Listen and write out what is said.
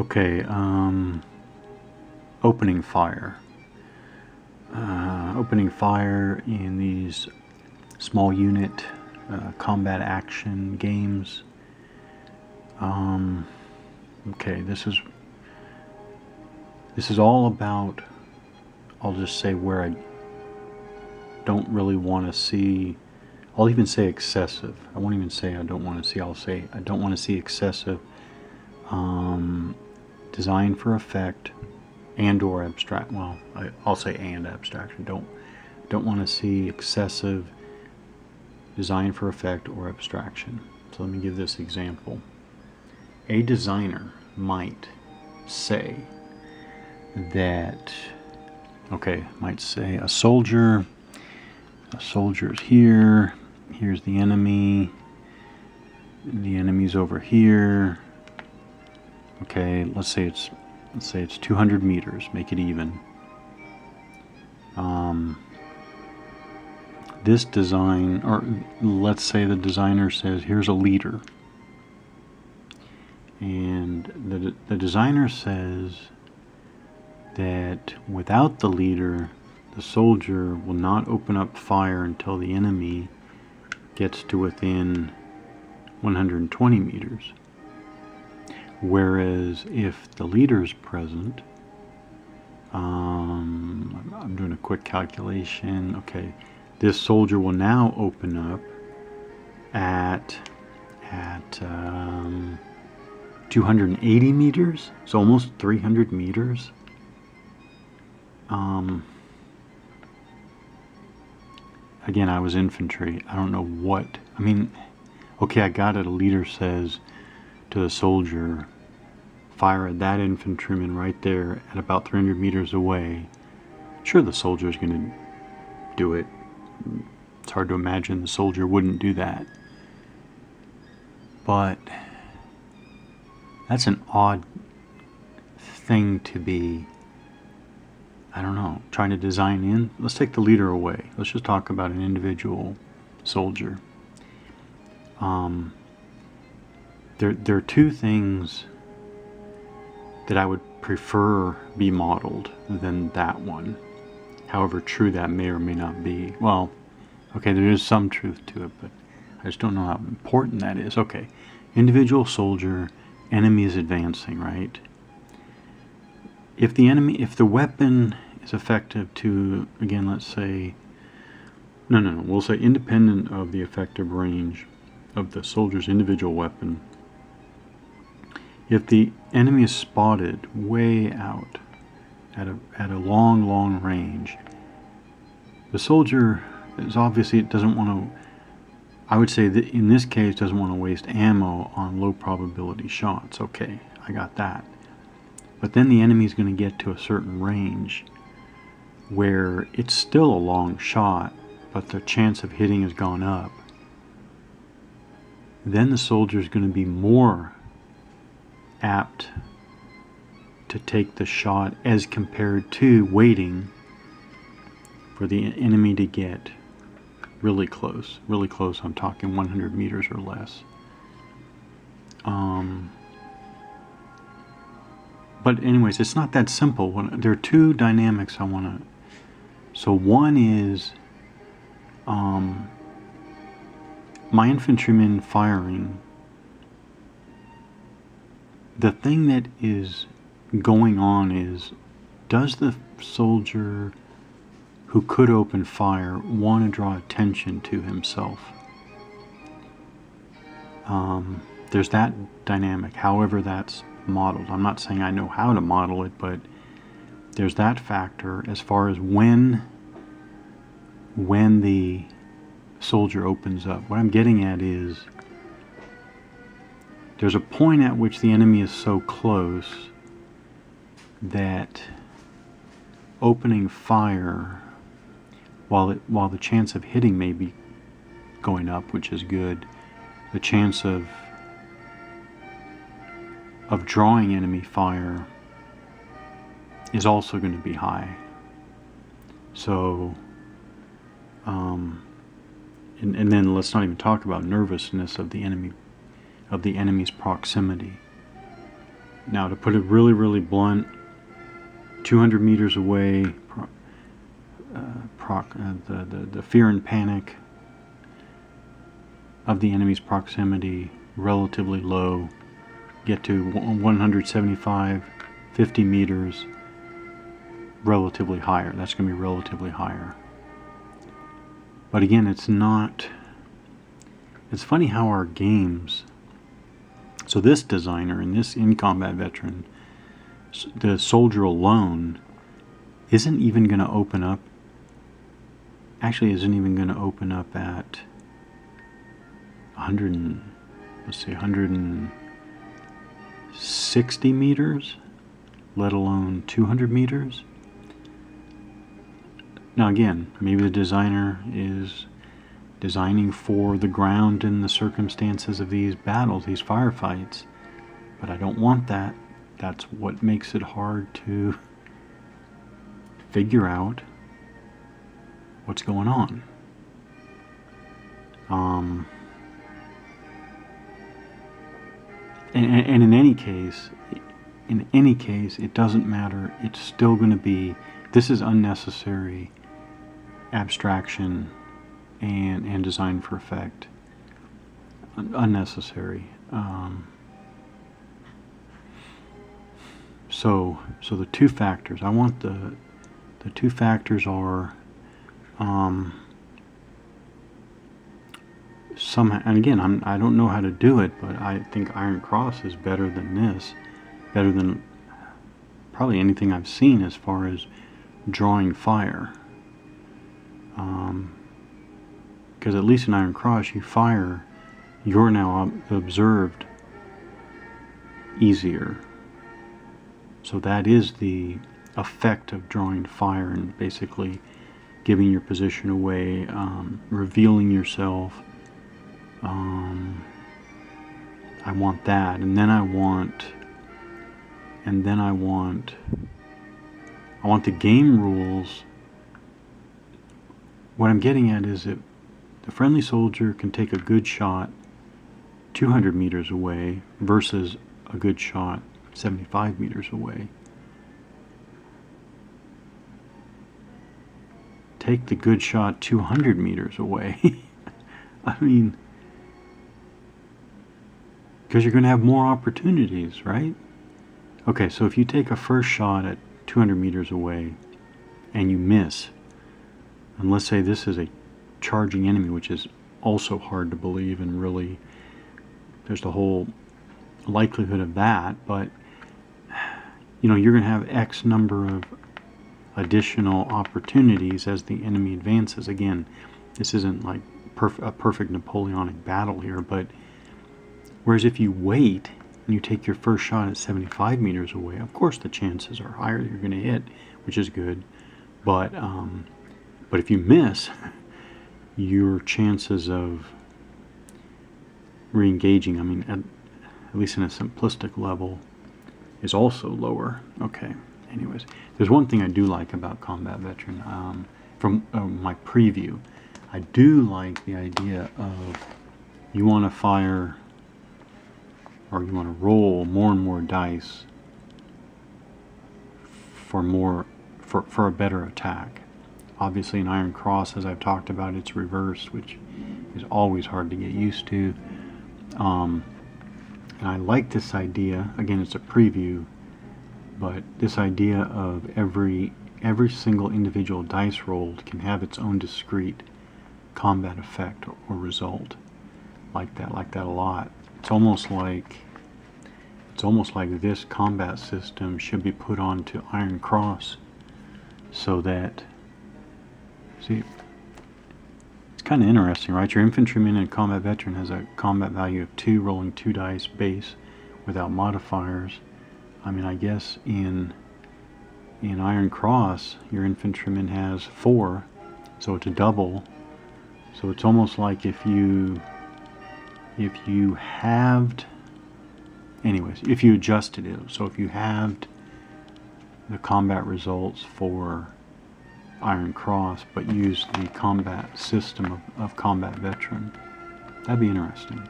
Okay, opening fire. Opening fire in these small unit combat action games. Okay, this is all about, I'll just say where I don't really want to see, I'll even say excessive. I won't even say I don't want to see, I'll say I don't want to see excessive design for effect and or abstract. Well, I'll say and abstraction. Don't want to see excessive design for effect or abstraction. So let me give this example. A designer might say that, okay, might say a soldier's here, here's the enemy's over here. Okay, let's say it's 200 meters, make it even. This design, or let's say the designer says, here's a leader. And the designer says that without the leader, the soldier will not open up fire until the enemy gets to within 120 meters. Whereas if the leader is present, I'm doing a quick calculation. Okay, this soldier will now open up at 280 meters, so almost 300 meters. Again, I was infantry. I don't know what, I mean, okay, I got it. A leader says to the soldier, fire at that infantryman right there at about 300 meters away. Sure, the soldier's going to do it. It's hard to imagine the soldier wouldn't do that. But that's an odd thing to be, I don't know, trying to design in. Let's take the leader away. Let's just talk about an individual soldier. There are two things that I would prefer be modeled than that one. However true that may or may not be. Well, okay, there is some truth to it, but I just don't know how important that is. Okay, individual soldier, enemy is advancing, right? If the weapon is effective to, again, let's say, we'll say independent of the effective range of the soldier's individual weapon. If the enemy is spotted way out at a long range, the soldier is obviously doesn't want to, I would say that in this case, doesn't want to waste ammo on low probability shots. Okay, I got that. But then the enemy is going to get to a certain range where it's still a long shot, but the chance of hitting has gone up. Then the soldier is going to be more apt to take the shot as compared to waiting for the enemy to get really close. I'm talking 100 meters or less. But anyways, it's not that simple. There are two dynamics I want to. So one is my infantrymen firing. The thing that is going on is, does the soldier who could open fire want to draw attention to himself? There's that dynamic, however that's modeled. I'm not saying I know how to model it, but there's that factor as far as when the soldier opens up. What I'm getting at is, there's a point at which the enemy is so close that opening fire, while the chance of hitting may be going up, which is good, the chance of drawing enemy fire is also going to be high. So, and then let's not even talk about nervousness of the enemy, of the enemy's proximity. Now, to put it really, really blunt, 200 meters away, the fear and panic of the enemy's proximity, relatively low. Get to 175, 50 meters, relatively higher. That's going to be relatively higher. But again, it's funny how our games, so this designer and this in combat veteran, the soldier alone isn't even going to open up, isn't even going to open up at 160 meters, let alone 200 meters. Now again, maybe the designer is designing for the ground and the circumstances of these battles, these firefights, but I don't want that. That's what makes it hard to figure out what's going on. And in any case, it doesn't matter. It's still going to be, this is unnecessary abstraction and design for effect. Unnecessary. So the two factors, I want the two factors are somehow, and again, I don't know how to do it, but I think Iron Cross is better than this, better than probably anything I've seen as far as drawing fire. Because at least in Iron Cross, you fire, you're now observed easier. So that is the effect of drawing fire and basically giving your position away, revealing yourself. I want that, and then I want the game rules. What I'm getting at is that the friendly soldier can take a good shot 200 meters away versus a good shot 75 meters away. Take the good shot 200 meters away. I mean, because you're going to have more opportunities, right? Okay, so if you take a first shot at 200 meters away and you miss, and let's say this is a charging enemy, which is also hard to believe, and really there's the whole likelihood of that, but you're going to have X number of additional opportunities as the enemy advances. Again, this isn't like a perfect Napoleonic battle here, but whereas if you wait and you take your first shot at 75 meters away, of course the chances are higher that you're going to hit, which is good, but if you miss, your chances of re-engaging, I mean, at least in a simplistic level, is also lower. Okay, anyways, there's one thing I do like about Combat Veteran from my preview. I do like the idea of you want to fire, or you want to roll more and more dice for a better attack. Obviously in Iron Cross, as I've talked about, it's reversed, which is always hard to get used to. And I like this idea. Again, it's a preview, but this idea of every single individual dice rolled can have its own discrete combat effect or result. Like that a lot. It's almost like this combat system should be put onto Iron Cross, so that, see, it's kind of interesting, right? Your infantryman and combat veteran has a combat value of 2, rolling 2 dice base without modifiers. I mean, I guess in Iron Cross, your infantryman has 4, so it's a double. So it's almost like if you halved, anyways, if you adjusted it, so if you halved the combat results for Iron Cross but used the combat system of Combat Veteran, that'd be interesting.